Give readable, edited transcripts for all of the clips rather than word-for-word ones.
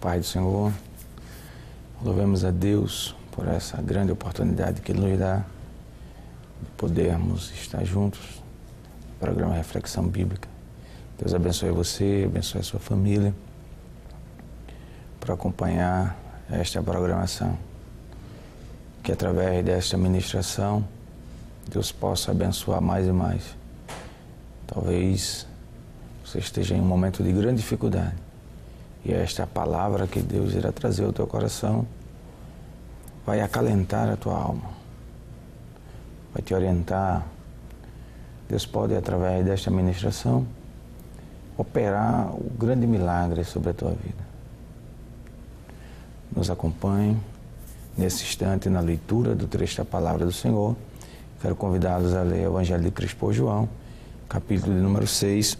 paz do Senhor. Louvemos a Deus por essa grande oportunidade que Ele nos dá de podermos estar juntos no programa Reflexão Bíblica. Deus abençoe você, abençoe a sua família por acompanhar esta programação. Que através desta ministração Deus possa abençoar mais e mais. Talvez você esteja em um momento de grande dificuldade e esta palavra que Deus irá trazer ao teu coração vai acalentar a tua alma, vai te orientar. Deus pode, através desta ministração, operar o grande milagre sobre a tua vida. Nos acompanhe nesse instante na leitura do trecho da Palavra do Senhor. Quero convidá-los a ler o Evangelho de Cristo por João, capítulo de número 6,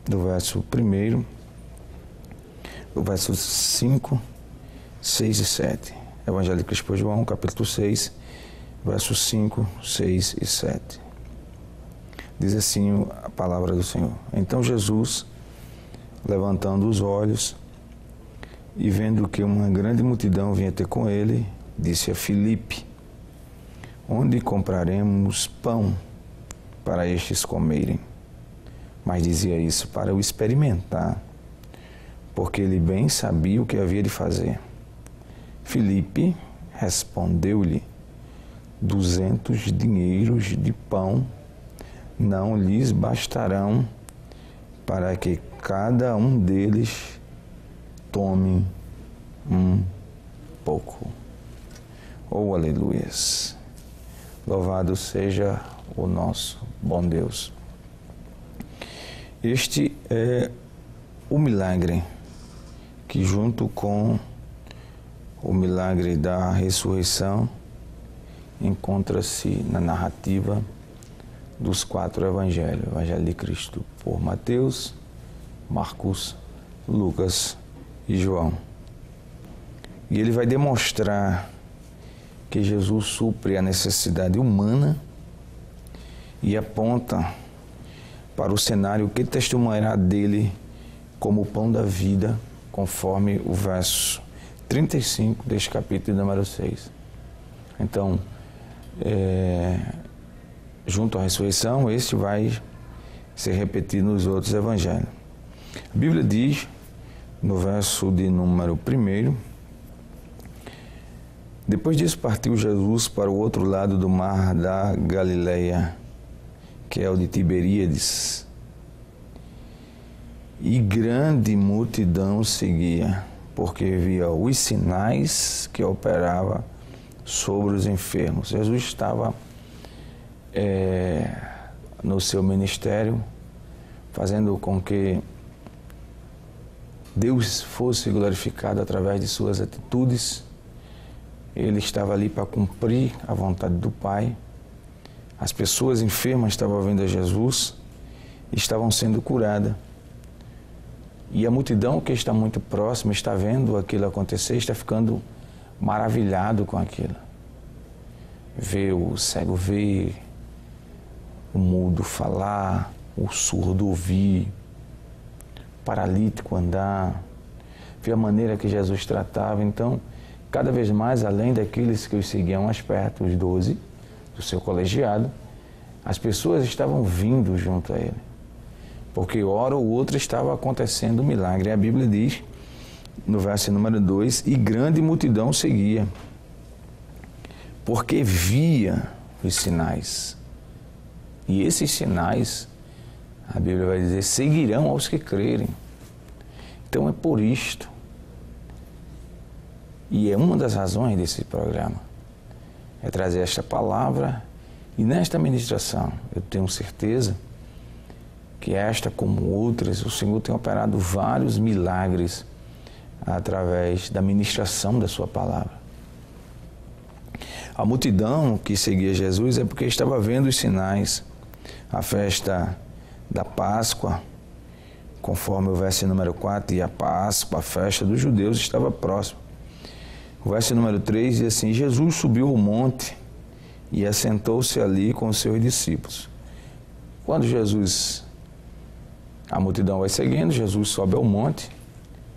do verso 1, do verso 5, 6 e 7. Evangelho de Cristo por João, capítulo 6, versos 5, 6 e 7. Diz assim a palavra do Senhor. Então Jesus, levantando os olhos e vendo que uma grande multidão vinha ter com ele, disse a Filipe: onde compraremos pão para estes comerem? Mas dizia isso para o experimentar, porque ele bem sabia o que havia de fazer. Filipe respondeu-lhe: 200 dinheiros de pão não lhes bastarão para que cada um deles tome um pouco. Oh, aleluias! Louvado seja o nosso bom Deus. Este é o milagre que, junto com o milagre da ressurreição, encontra-se na narrativa dos 4 evangelhos. O Evangelho de Cristo por Mateus, Marcos, Lucas e João. E ele vai demonstrar que Jesus supre a necessidade humana e aponta para o cenário que testemunhará dele como o pão da vida, conforme o verso 35 deste capítulo número 6. Então, junto à ressurreição, este vai ser repetido nos outros evangelhos. A Bíblia diz, no verso de número 1, depois disso partiu Jesus para o outro lado do mar da Galileia, que é o de Tiberíades, e grande multidão seguia, porque via os sinais que operava sobre os enfermos. Jesus estava no seu ministério, fazendo com que Deus fosse glorificado através de suas atitudes. Ele estava ali para cumprir a vontade do Pai. As pessoas enfermas estavam vindo a Jesus e estavam sendo curadas. E a multidão que está muito próxima, está vendo aquilo acontecer, está ficando maravilhado com aquilo. Vê o cego ver, o mudo falar, o surdo ouvir, o paralítico andar, vê a maneira que Jesus tratava. Então, cada vez mais, além daqueles que os seguiam mais perto, os 12 do seu colegiado, as pessoas estavam vindo junto a ele. Porque hora ou outra estava acontecendo um milagre. E a Bíblia diz, no verso número 2, e grande multidão seguia, porque via os sinais. E esses sinais, a Bíblia vai dizer, seguirão aos que crerem. Então é por isto. E é uma das razões desse programa, é trazer esta palavra. E nesta ministração, eu tenho certeza que esta, como outras, o Senhor tem operado vários milagres através da ministração da sua palavra. A multidão que seguia Jesus é porque estava vendo os sinais. A festa da Páscoa, conforme o verso número 4, e a Páscoa, a festa dos judeus, estava próxima. O verso número 3 diz assim: Jesus subiu ao monte e assentou-se ali com os seus discípulos. Quando a multidão vai seguindo, Jesus sobe ao monte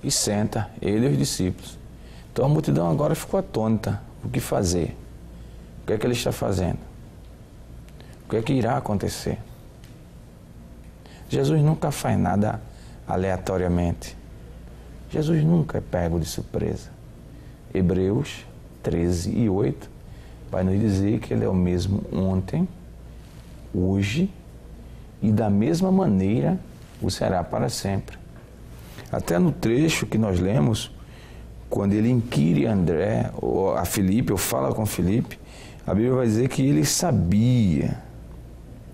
e senta, ele e os discípulos. Então a multidão agora ficou atônita. O que fazer? O que é que ele está fazendo? O que é que irá acontecer? Jesus nunca faz nada aleatoriamente. Jesus nunca é pego de surpresa. Hebreus 13:8 vai nos dizer que ele é o mesmo ontem, hoje e da mesma maneira o será para sempre. Até no trecho que nós lemos, quando ele inquire André, ou a Filipe, ou fala com Filipe, a Bíblia vai dizer que ele sabia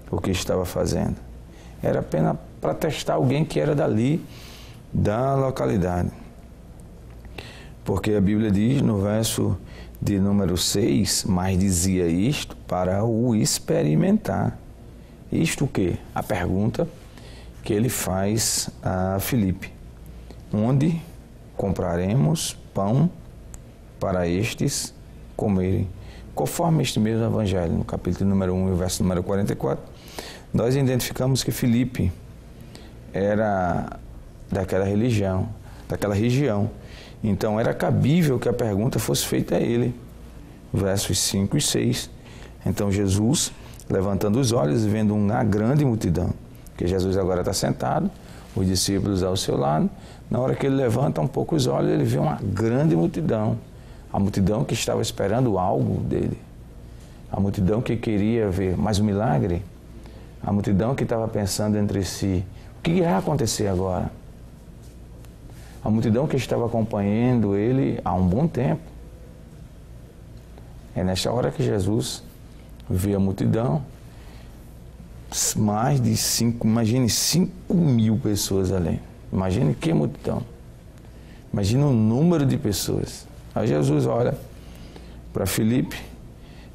o que estava fazendo. Era apenas para testar alguém que era dali, da localidade. Porque a Bíblia diz no verso de número 6, mas dizia isto para o experimentar. Isto o quê? A pergunta que ele faz a Filipe. Onde compraremos pão para estes comerem? Conforme este mesmo evangelho, no capítulo número 1 e o verso número 44, nós identificamos que Filipe era daquela região. Então era cabível que a pergunta fosse feita a ele. Versos 5 e 6. Então Jesus, levantando os olhos e vendo uma grande multidão, porque Jesus agora está sentado, os discípulos ao seu lado, na hora que ele levanta um pouco os olhos, ele vê uma grande multidão. A multidão que estava esperando algo dele. A multidão que queria ver mais um milagre. A multidão que estava pensando entre si, o que irá acontecer agora? A multidão que estava acompanhando ele há um bom tempo. É nesta hora que Jesus vê a multidão, mais de 5.000 pessoas ali. Imagine que multidão. Imagine o número de pessoas. Aí Jesus olha para Filipe,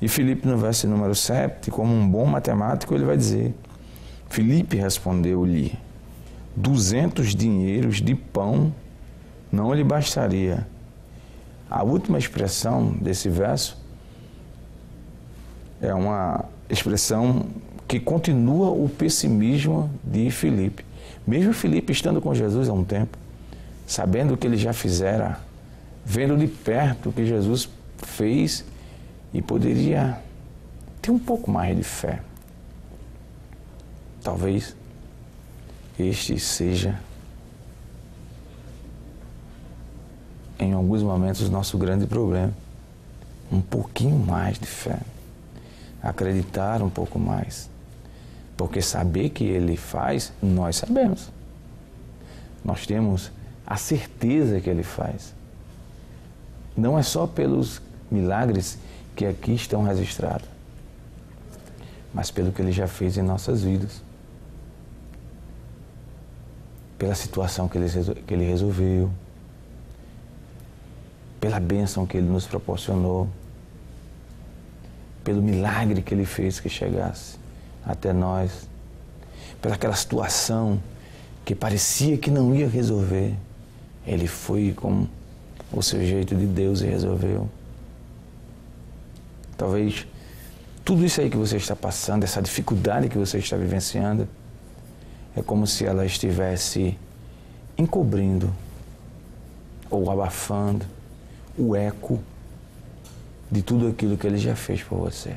e Filipe no verso número 7, como um bom matemático, ele vai dizer, Filipe respondeu-lhe, 200 dinheiros de pão não lhe bastaria. A última expressão desse verso é uma expressão que continua o pessimismo de Filipe. Mesmo Filipe estando com Jesus há um tempo, sabendo o que ele já fizera, vendo de perto o que Jesus fez, e poderia ter um pouco mais de fé. Talvez este seja, em alguns momentos, o nosso grande problema. Um pouquinho mais de fé. Acreditar um pouco mais. Porque saber que Ele faz, nós sabemos. Nós temos a certeza que Ele faz. Não é só pelos milagres que aqui estão registrados, mas pelo que Ele já fez em nossas vidas. Pela situação que Ele resolveu, pela bênção que Ele nos proporcionou, pelo milagre que Ele fez que chegasse até nós, pelaquela situação que parecia que não ia resolver, Ele foi com o seu jeito de Deus e resolveu. Talvez tudo isso aí que você está passando, essa dificuldade que você está vivenciando, é como se ela estivesse encobrindo ou abafando o eco de tudo aquilo que Ele já fez por você.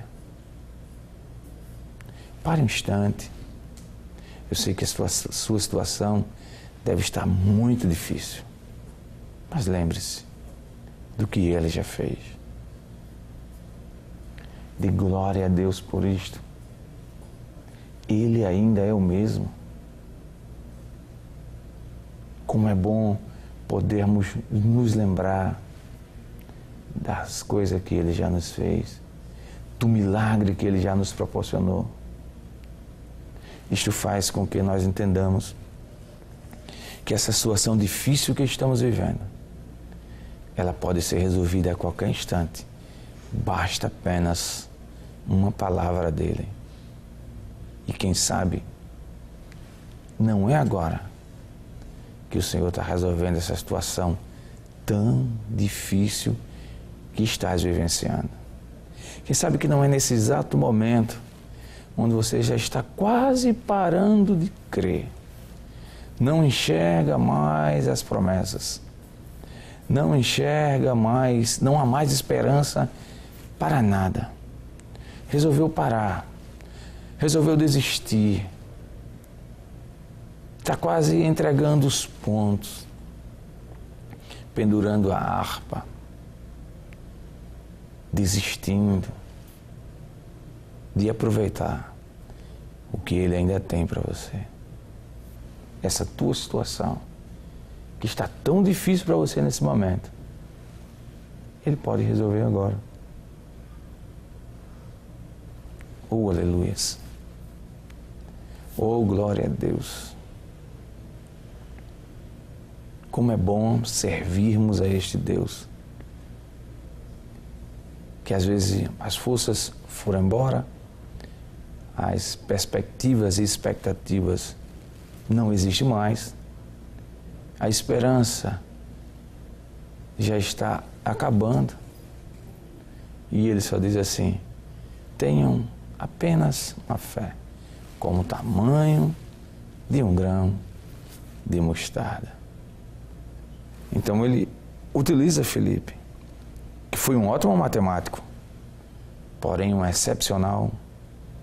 Pare um instante. Eu sei que a sua situação deve estar muito difícil, mas lembre-se do que Ele já fez. Dê glória a Deus por isto. Ele ainda é o mesmo. Como é bom podermos nos lembrar das coisas que Ele já nos fez, do milagre que Ele já nos proporcionou. Isto faz com que nós entendamos que essa situação difícil que estamos vivendo, ela pode ser resolvida a qualquer instante. Basta apenas uma palavra dEle. E quem sabe, não é agora que o Senhor está resolvendo essa situação tão difícil que estás vivenciando. Quem sabe que não é nesse exato momento onde você já está quase parando de crer, não enxerga mais as promessas, não enxerga mais, não há mais esperança para nada. Resolveu parar, resolveu desistir, está quase entregando os pontos, pendurando a harpa, desistindo de aproveitar o que Ele ainda tem para você. Essa tua situação, que está tão difícil para você nesse momento, Ele pode resolver agora. Oh, aleluias. Oh, glória a Deus. Como é bom servirmos a este Deus, que às vezes as forças foram embora, as perspectivas e expectativas não existem mais, a esperança já está acabando, e Ele só diz assim: tenham apenas uma fé como o tamanho de um grão de mostarda. Então Ele utiliza Filipe, que foi um ótimo matemático, porém um excepcional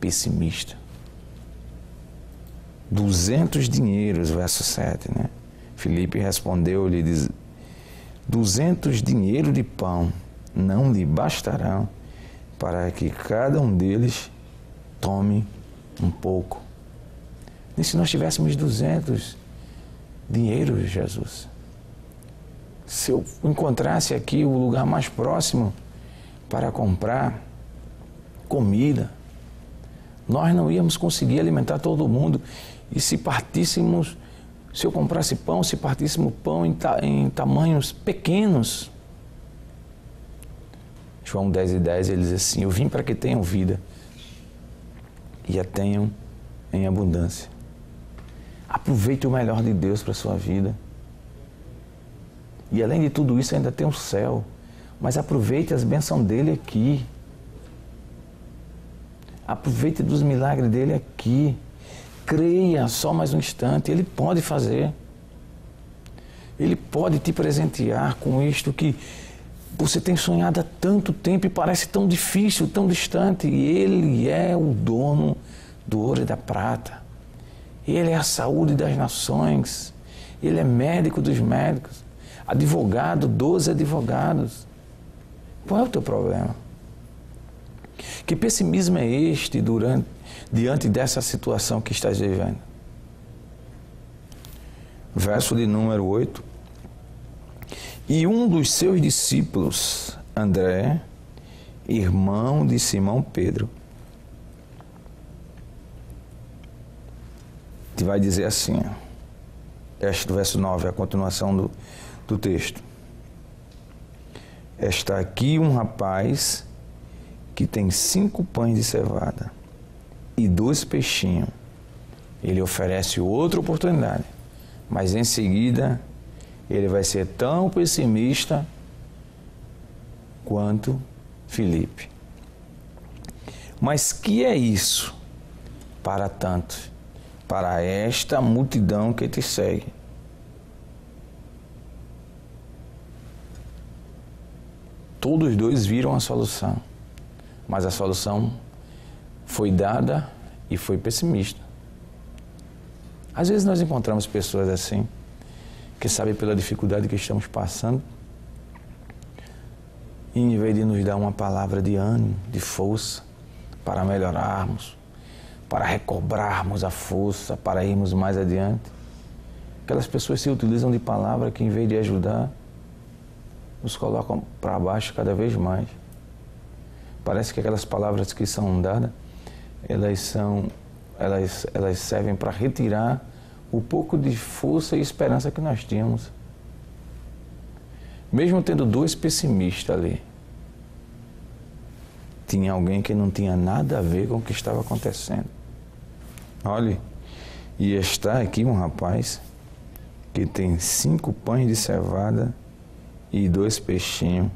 pessimista. 200 dinheiros, verso 7, né? Filipe respondeu-lhe, diz: 200 dinheiros de pão não lhe bastarão para que cada um deles tome um pouco. E se nós tivéssemos 200 dinheiros, Jesus? Se eu encontrasse aqui o lugar mais próximo para comprar comida, nós não íamos conseguir alimentar todo mundo. E se partíssemos, se eu comprasse pão, se partíssemos pão em tamanhos pequenos. João 10:10, ele diz assim: eu vim para que tenham vida e a tenham em abundância. Aproveite o melhor de Deus para a sua vida. E além de tudo isso, ainda tem o céu. Mas aproveite as bênçãos dele aqui. Aproveite dos milagres dele aqui. Creia só mais um instante. Ele pode fazer. Ele pode te presentear com isto que você tem sonhado há tanto tempo e parece tão difícil, tão distante. E Ele é o dono do ouro e da prata. Ele é a saúde das nações. Ele é médico dos médicos. Advogado dos advogados. Qual é o teu problema? Que pessimismo é este diante dessa situação que estás vivendo? Verso de número 8. E um dos seus discípulos, André, irmão de Simão Pedro, te vai dizer assim, este verso 9, a continuação do texto. Está aqui um rapaz que tem 5 pães de cevada e 2 peixinhos. Ele oferece outra oportunidade, mas em seguida ele vai ser tão pessimista quanto Filipe. Mas que é isso para tantos, para esta multidão que te segue? Todos dois viram a solução, mas a solução foi dada e foi pessimista. Às vezes nós encontramos pessoas assim, que sabem pela dificuldade que estamos passando, e em vez de nos dar uma palavra de ânimo, de força, para melhorarmos, para recobrarmos a força, para irmos mais adiante, aquelas pessoas se utilizam de palavra que, em vez de ajudar, nos colocam para baixo cada vez mais. Parece que aquelas palavras que são dadas, elas servem para retirar o pouco de força e esperança que nós tínhamos. Mesmo tendo 2 pessimistas ali, tinha alguém que não tinha nada a ver com o que estava acontecendo. Olhe, e está aqui um rapaz que tem 5 pães de cevada e 2 peixinhos,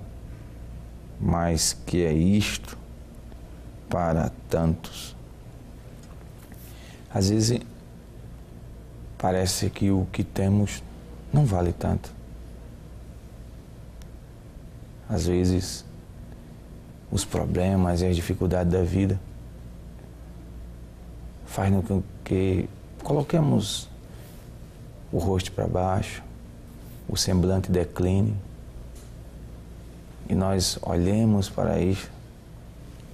mas que é isto para tantos. Às vezes parece que o que temos não vale tanto. às vezes, os problemas e as dificuldades da vida faz com que coloquemos o rosto para baixo, o semblante decline, e nós olhemos para isso.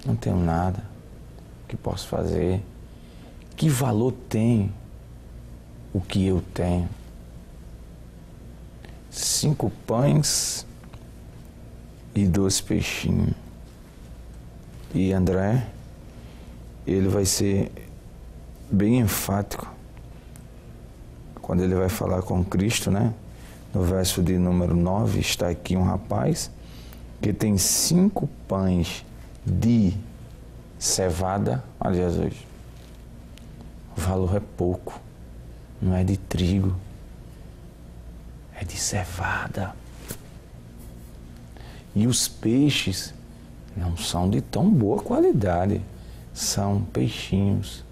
Não tenho nada. O que posso fazer? Que valor tem o que eu tenho? 5 pães e 2 peixinhos. E André, ele vai ser bem enfático quando ele vai falar com Cristo, né? No verso de número 9, está aqui um rapaz que tem 5 pães de cevada. Olha Jesus, o valor é pouco, não é de trigo, é de cevada. E os peixes não são de tão boa qualidade, são peixinhos.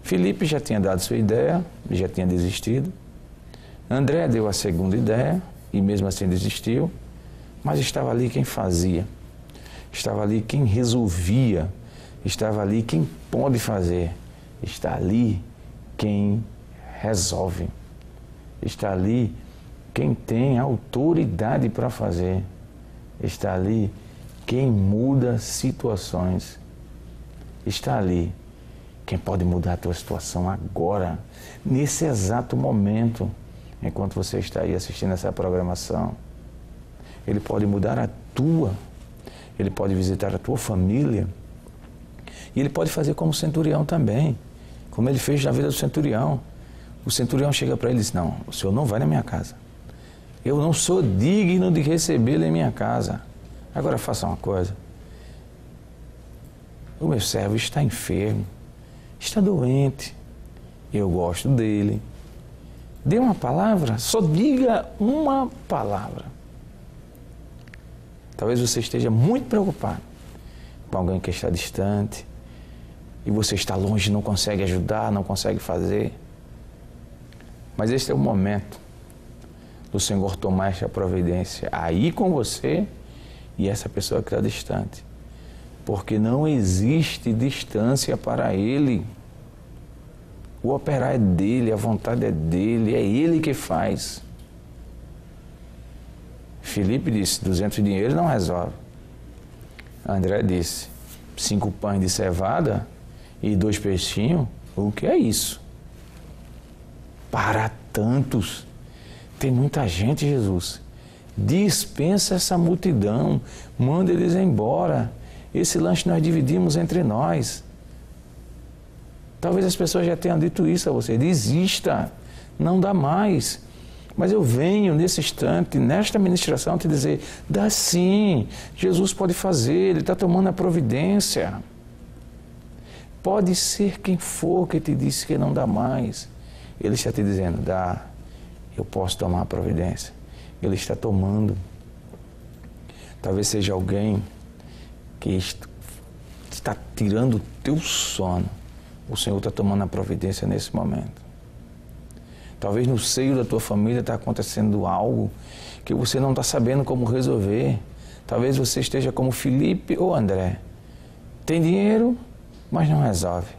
Filipe já tinha dado sua ideia, já tinha desistido. André deu a segunda ideia e mesmo assim desistiu, mas estava ali quem fazia, estava ali quem resolvia, estava ali quem pode fazer, está ali quem resolve, está ali quem tem autoridade para fazer, está ali quem muda situações, está ali quem pode mudar a tua situação agora, nesse exato momento, enquanto você está aí assistindo essa programação. Ele pode mudar a tua, ele pode visitar a tua família, e ele pode fazer como o centurião também, como ele fez na vida do centurião. O centurião chega para ele e diz: não, o senhor não vai na minha casa, eu não sou digno de recebê-lo em minha casa. Agora faça uma coisa, o meu servo está enfermo, está doente, eu gosto dele, dê uma palavra, só diga uma palavra. Talvez você esteja muito preocupado com alguém que está distante e você está longe, não consegue ajudar, não consegue fazer. Mas este é o momento do Senhor tomar esta providência aí com você e essa pessoa que está distante. Porque não existe distância para Ele. O operar é dele, a vontade é dele, é Ele que faz. Filipe disse: 200 dinheiros não resolve. André disse: 5 pães de cevada e 2 peixinhos, o que é isso? Para tantos, tem muita gente, Jesus. Dispensa essa multidão, manda eles embora. Esse lanche nós dividimos entre nós. Talvez as pessoas já tenham dito isso a você: desista, não dá mais. Mas eu venho nesse instante, nesta ministração, te dizer: dá sim, Jesus pode fazer, Ele está tomando a providência. Pode ser quem for que te disse que não dá mais. Ele está te dizendo: dá, eu posso tomar a providência. Ele está tomando. Talvez seja alguém que está tirando o teu sono. O Senhor está tomando a providência nesse momento. Talvez no seio da tua família está acontecendo algo que você não está sabendo como resolver. Talvez você esteja como Filipe ou André. Tem dinheiro, mas não resolve.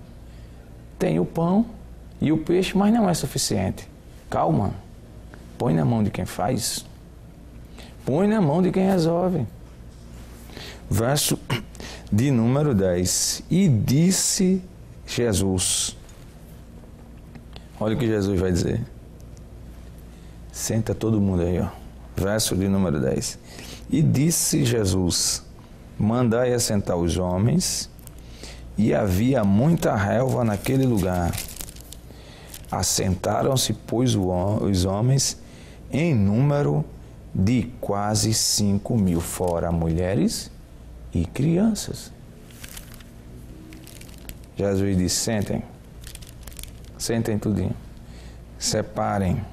Tem o pão e o peixe, mas não é suficiente. Calma. Põe na mão de quem faz. Põe na mão de quem resolve. Verso de número 10. E disse Jesus. Olha o que Jesus vai dizer. Senta todo mundo aí, ó. Verso de número 10. E disse Jesus: mandai assentar os homens. E havia muita relva naquele lugar. Assentaram-se, pois, os homens em número de quase 5.000, fora mulheres e crianças. Jesus disse: sentem. Sentem tudinho. Separem.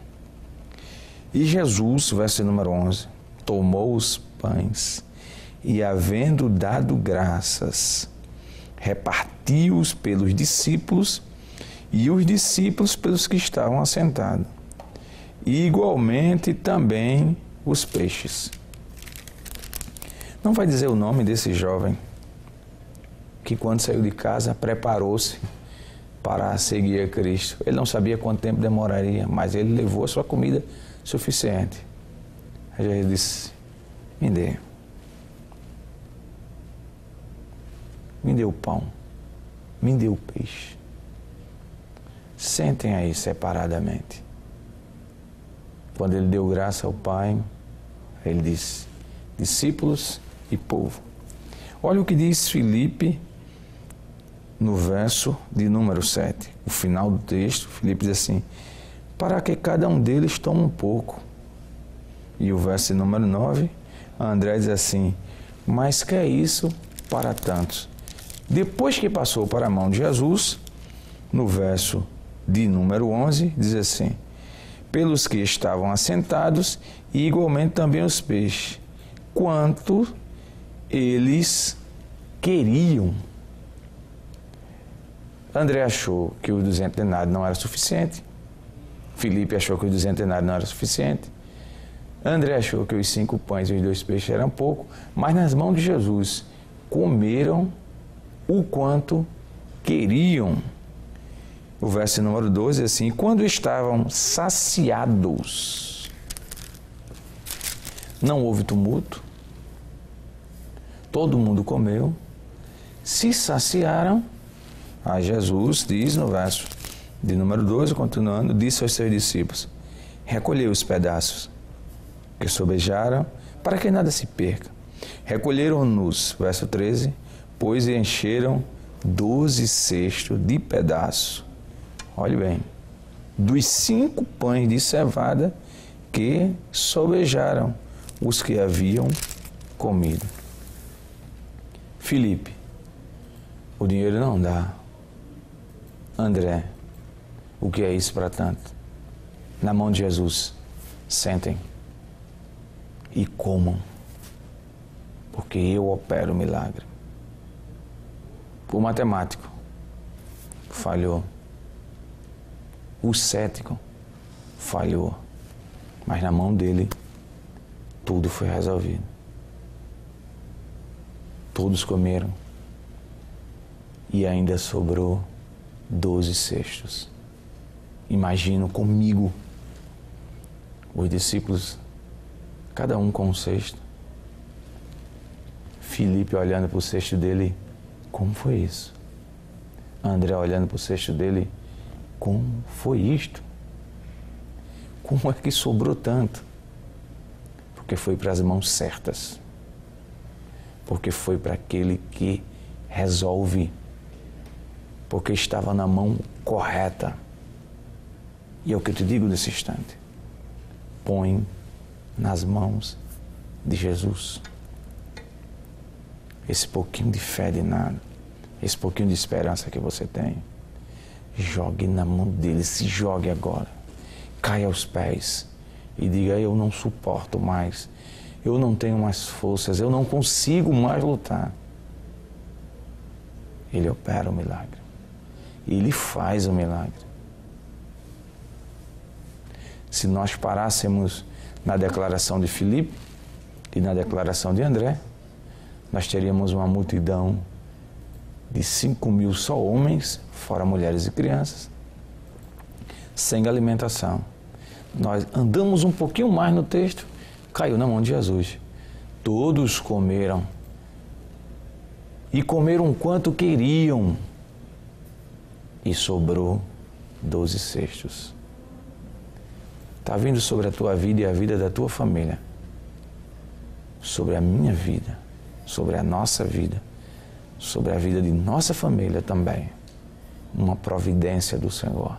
E Jesus, verso número 11, tomou os pães e, havendo dado graças, repartiu-os pelos discípulos e os discípulos pelos que estavam assentados. E igualmente também os peixes. Não vai dizer o nome desse jovem que quando saiu de casa preparou-se para seguir a Cristo. Ele não sabia quanto tempo demoraria, mas ele levou a sua comida suficiente. Aí Jesus disse, me dê o pão, me dê o peixe. Sentem aí separadamente. Quando ele deu graça ao Pai, ele disse, discípulos e povo. Olha o que diz Filipe no verso de número 7. O final do texto, Filipe diz assim, para que cada um deles tome um pouco. E o verso de número 9, André diz assim, mas que é isso para tantos? Depois que passou para a mão de Jesus, no verso de número 11, diz assim, pelos que estavam assentados, e igualmente também os peixes, quanto eles queriam. André achou que os 200 denários não era suficiente. Filipe achou que os 200 denários não era suficiente. André achou que os 5 pães e os 2 peixes eram pouco, mas nas mãos de Jesus comeram o quanto queriam. O verso número 12 é assim, quando estavam saciados, não houve tumulto, todo mundo comeu, se saciaram. Aí Jesus diz no verso de número 12, continuando, disse aos seus discípulos, recolhei os pedaços que sobejaram, para que nada se perca. Recolheram-nos, verso 13, pois encheram 12 cestos de pedaços. Olhe bem, dos 5 pães de cevada que sobejaram os que haviam comido. Filipe, o dinheiro não dá. André, o que é isso para tanto? Na mão de Jesus, sentem e comam, porque eu opero o milagre. O matemático falhou. O cético falhou. Mas na mão dele, tudo foi resolvido. Todos comeram. E ainda sobrou 12 cestos. Imagino comigo, os discípulos, cada um com um cesto. Filipe olhando para o cesto dele, como foi isso? André olhando para o cesto dele, como foi isto? Como é que sobrou tanto? Porque foi para as mãos certas. Porque foi para aquele que resolve. Porque estava na mão correta. E é o que eu te digo nesse instante. Põe nas mãos de Jesus. Esse pouquinho de fé de nada, esse pouquinho de esperança que você tem, jogue na mão dele, se jogue agora. Caia aos pés e diga, eu não suporto mais, eu não tenho mais forças, eu não consigo mais lutar. Ele opera o milagre. Ele faz o milagre. Se nós parássemos na declaração de Filipe e na declaração de André, nós teríamos uma multidão de 5.000 só homens, fora mulheres e crianças, sem alimentação. Nós andamos um pouquinho mais no texto, caiu na mão de Jesus. Todos comeram. E comeram quanto queriam. E sobrou 12 cestos. Está vindo sobre a tua vida e a vida da tua família. Sobre a minha vida. Sobre a nossa vida. Sobre a vida de nossa família também. Uma providência do Senhor.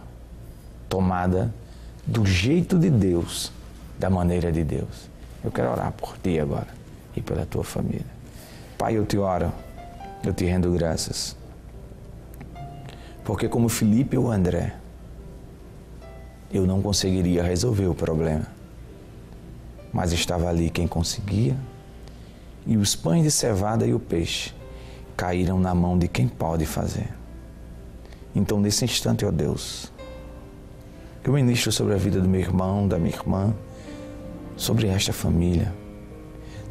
Tomada do jeito de Deus. Da maneira de Deus. Eu quero orar por ti agora. E pela tua família. Pai, eu te oro. Eu te rendo graças. Porque como Filipe ou André, eu não conseguiria resolver o problema. Mas estava ali quem conseguia. E os pães de cevada e o peixe caíram na mão de quem pode fazer. Então, nesse instante, ó Deus, eu ministro sobre a vida do meu irmão, da minha irmã, sobre esta família.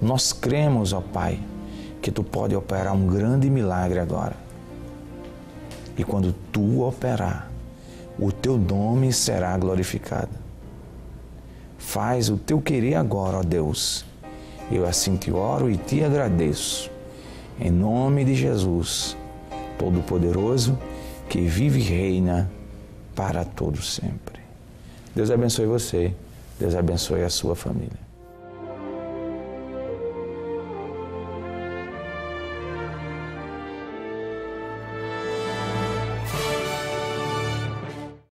Nós cremos, ó Pai, que Tu pode operar um grande milagre agora. E quando Tu operar, o Teu nome será glorificado. Faz o Teu querer agora, ó Deus. Eu assim Te oro e Te agradeço. Em nome de Jesus, Todo-Poderoso, que vive e reina para todo sempre. Deus abençoe você. Deus abençoe a sua família.